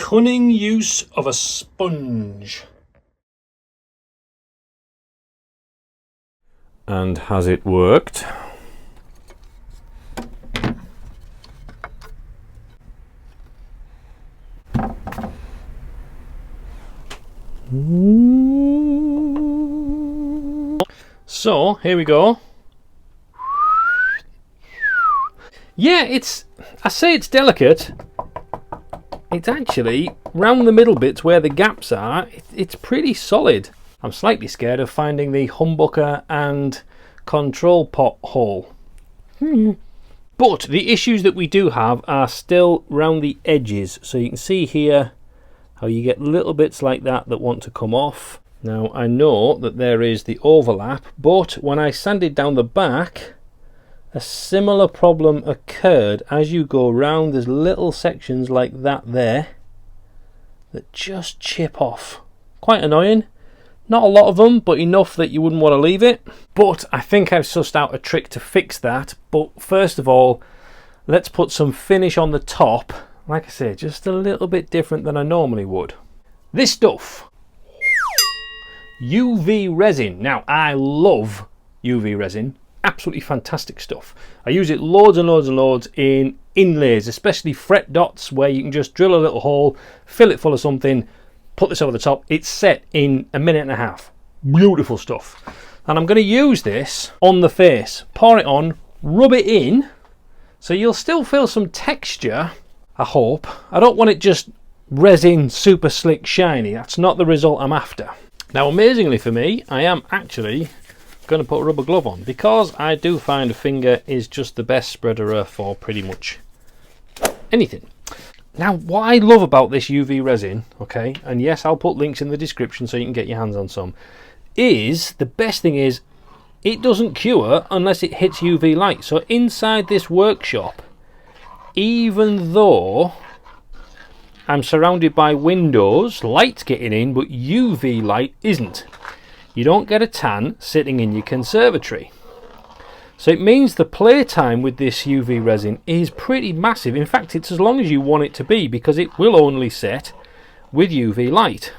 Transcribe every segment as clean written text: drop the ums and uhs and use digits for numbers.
cunning use of a sponge. And has it worked? So here we go. Yeah, I say it's delicate. It's actually round the middle bits where the gaps are. It's pretty solid. I'm slightly scared of finding the humbucker and control pot hole. But the issues that we do have are still round the edges. So you can see here how you get little bits like that want to come off. Now I know that there is the overlap, but when I sanded down the back, a similar problem occurred. As you go round, there's little sections like that there that just chip off. Quite annoying. Not a lot of them, but enough that you wouldn't want to leave it. But I think I've sussed out a trick to fix that. But first of all, let's put some finish on the top. Like I say, just a little bit different than I normally would. This stuff, UV resin. Now I love UV resin. Absolutely fantastic stuff. I use it loads and loads and loads in inlays, especially fret dots, where you can just drill a little hole, fill it full of something, put this over the top. It's set in a minute and a half. Beautiful stuff. And I'm going to use this on the face. Pour it on, rub it in, so you'll still feel some texture, I hope. I don't want it just resin super slick shiny. That's not the result I'm after. Now amazingly for me, I am actually going to put a rubber glove on, because I do find a finger is just the best spreader for pretty much anything. Now what I love about this UV resin, okay, and yes, I'll put links in the description so you can get your hands on some, is the best thing is it doesn't cure unless it hits UV light. So inside this workshop, even though I'm surrounded by windows, light's getting in, but UV light isn't. You don't get a tan sitting in your conservatory. So it means the playtime with this UV resin is pretty massive. In fact, it's as long as you want it to be, because it will only set with UV light.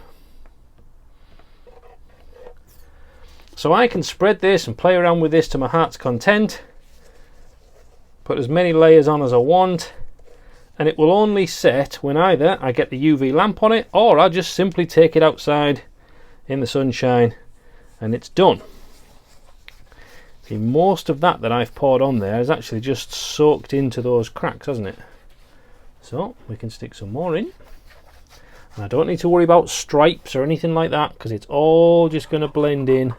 So I can spread this and play around with this to my heart's content. Put as many layers on as I want. And it will only set when either I get the UV lamp on it, or I just simply take it outside in the sunshine and it's done. See, most of that I've poured on there is actually just soaked into those cracks, hasn't it? So we can stick some more in. And I don't need to worry about stripes or anything like that, because it's all just going to blend in.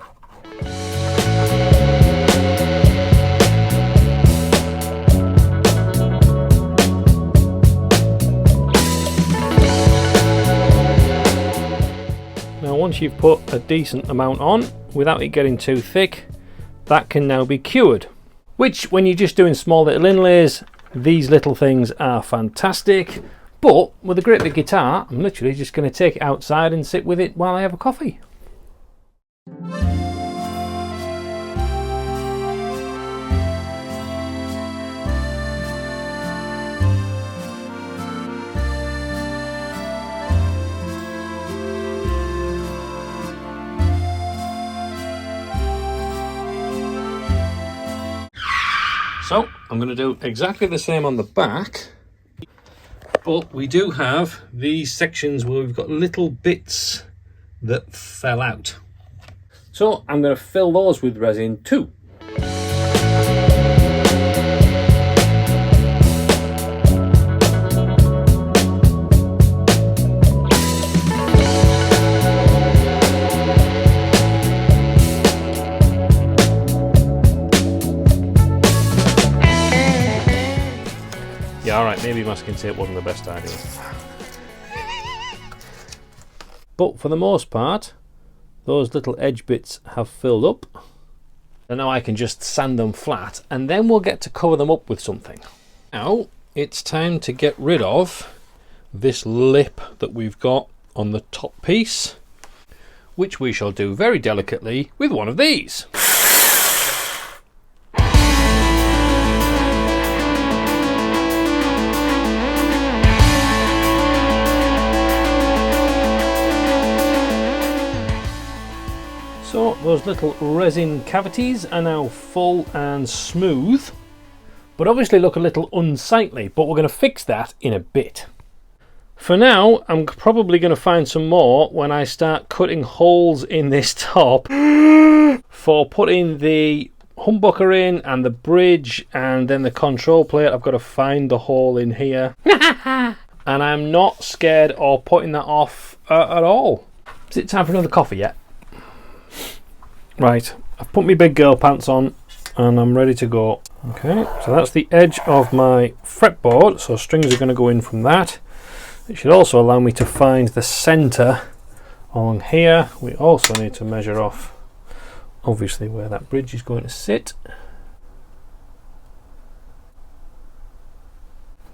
Once you've put a decent amount on without it getting too thick, that can now be cured, which when you're just doing small little inlays, these little things are fantastic. But with a great big guitar, I'm literally just going to take it outside and sit with it while I have a coffee. So I'm going to do exactly the same on the back, but we do have these sections where we've got little bits that fell out. So I'm going to fill those with resin too. Yeah, alright, maybe masking tape wasn't the best idea. But for the most part, those little edge bits have filled up. And now I can just sand them flat, and then we'll get to cover them up with something. Now, it's time to get rid of this lip that we've got on the top piece, which we shall do very delicately with one of these. So those little resin cavities are now full and smooth, but obviously look a little unsightly, but we're going to fix that in a bit. For now, I'm probably going to find some more when I start cutting holes in this top for putting the humbucker in and the bridge and then the control plate. I've got to find the hole in here. And I'm not scared of putting that off at all. Is it time for another coffee yet? Right, I've put my big girl pants on and I'm ready to go. Okay, so that's the edge of my fretboard, so strings are going to go in from that. It should also allow me to find the centre on here. We also need to measure off, obviously, where that bridge is going to sit.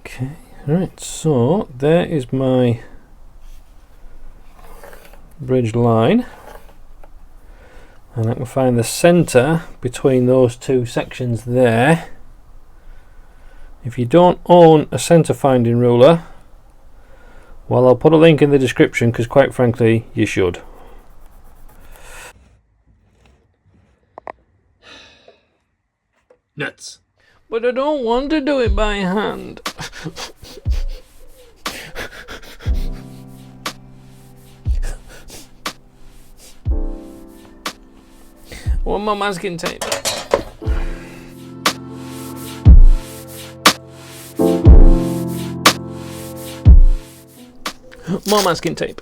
Okay, right, so there is my bridge line. And I can find the centre between those two sections there. If you don't own a centre finding ruler, well, I'll put a link in the description because quite frankly you should. Nuts. But I don't want to do it by hand. One more masking tape. More masking tape.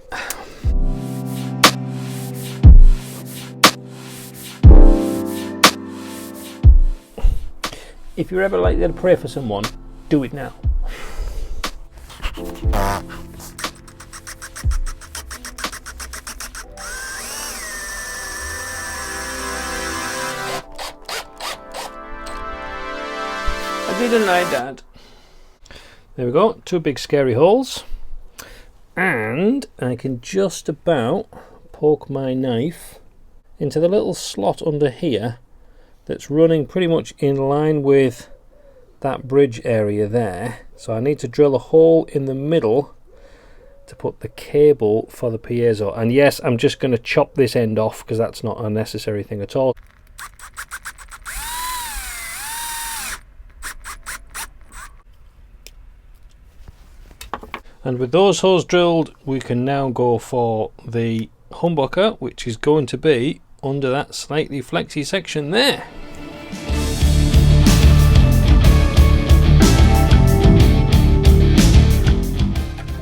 If you're ever likely to pray for someone, do it now. I didn't like that. There we go, two big scary holes. And I can just about poke my knife into the little slot under here that's running pretty much in line with that bridge area there. So I need to drill a hole in the middle to put the cable for the piezo. And yes, I'm just going to chop this end off because that's not a necessary thing at all. And with those holes drilled, we can now go for the humbucker, which is going to be under that slightly flexy section there.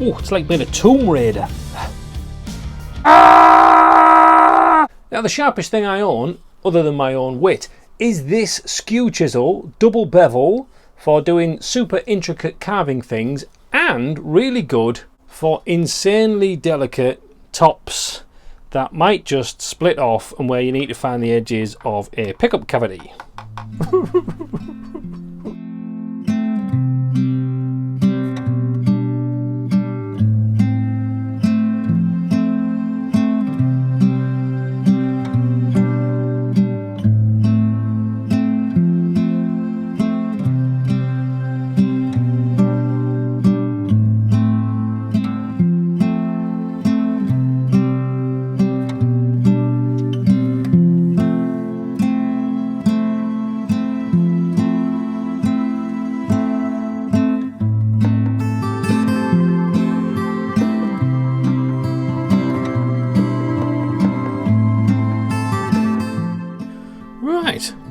Oh, it's like being a Tomb Raider. Now the sharpest thing I own, other than my own wit, is this skew chisel, double bevel, for doing super intricate carving things, and really good for insanely delicate tops that might just split off and where you need to find the edges of a pickup cavity.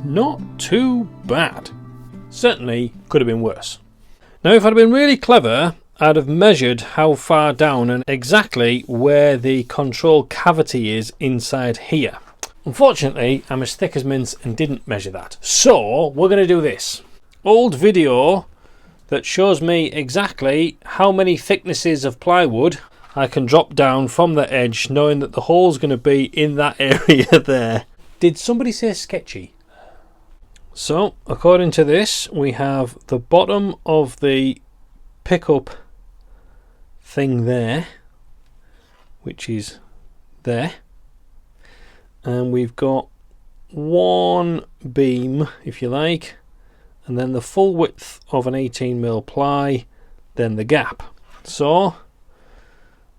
Not too bad. Certainly could have been worse. Now if I'd been really clever, I'd have measured how far down and exactly where the control cavity is inside here. Unfortunately, I'm as thick as mince and didn't measure that. So we're going to do this. Old video that shows me exactly how many thicknesses of plywood I can drop down from the edge, knowing that the hole's going to be in that area there. Did somebody say sketchy? So, according to this, we have the bottom of the pickup thing there, which is there, and we've got one beam, if you like, and then the full width of an 18mm ply, then the gap. So,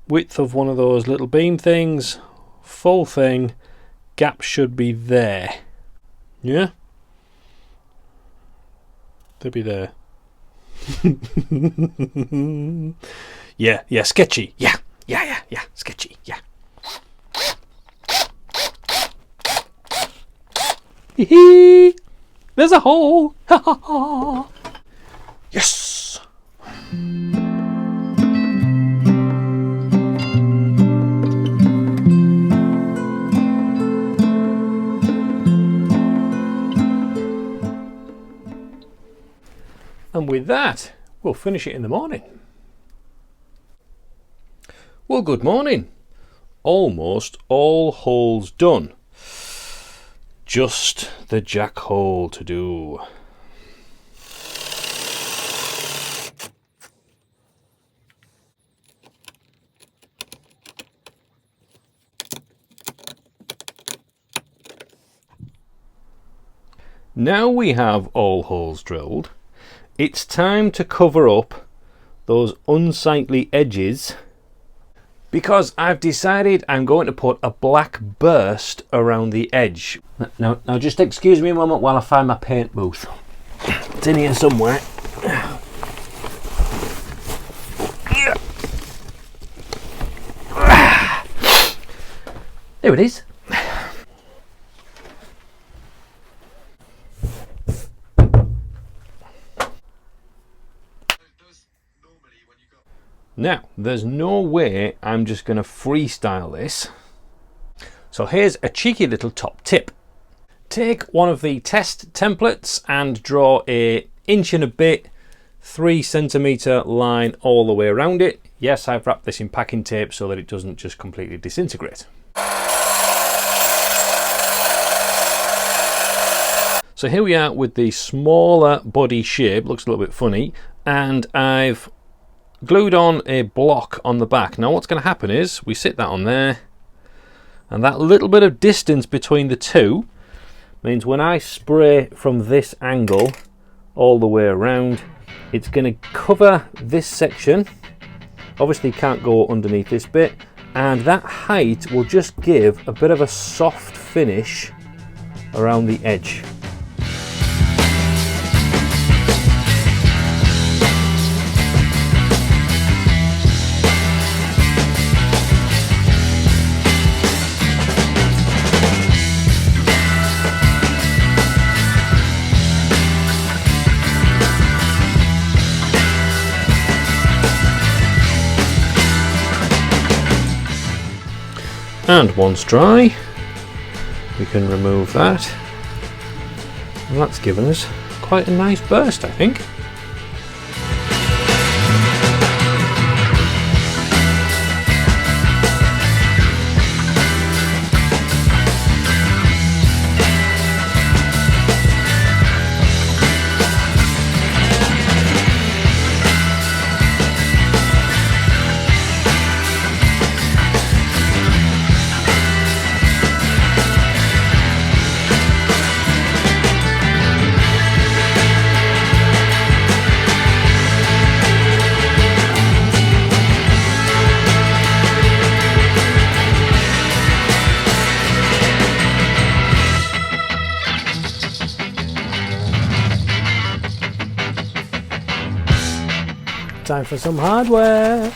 width of one of those little beam things, full thing, gap should be there. Yeah? They'll be there. Yeah, sketchy. Yeah, sketchy, yeah. Hee. There's a hole. Ha ha ha. Yes. And with that, we'll finish it in the morning. Well, good morning. Almost all holes done. Just the jack hole to do. Now we have all holes drilled, it's time to cover up those unsightly edges, because I've decided I'm going to put a black burst around the edge. Now just excuse me a moment while I find my paint booth. It's in here somewhere. There it is. Now, there's no way I'm just going to freestyle this. So here's a cheeky little top tip. Take one of the test templates and draw a inch and a bit, 3 centimetre line all the way around it. Yes, I've wrapped this in packing tape so that it doesn't just completely disintegrate. So here we are with the smaller body shape, looks a little bit funny, and I've glued on a block on the back. Now what's going to happen is we sit that on there, and that little bit of distance between the two means when I spray from this angle all the way around, it's going to cover this section. Obviously can't go underneath this bit, and that height will just give a bit of a soft finish around the edge. And once dry, we can remove that, and that's given us quite a nice burst, I think. Time for some hardware.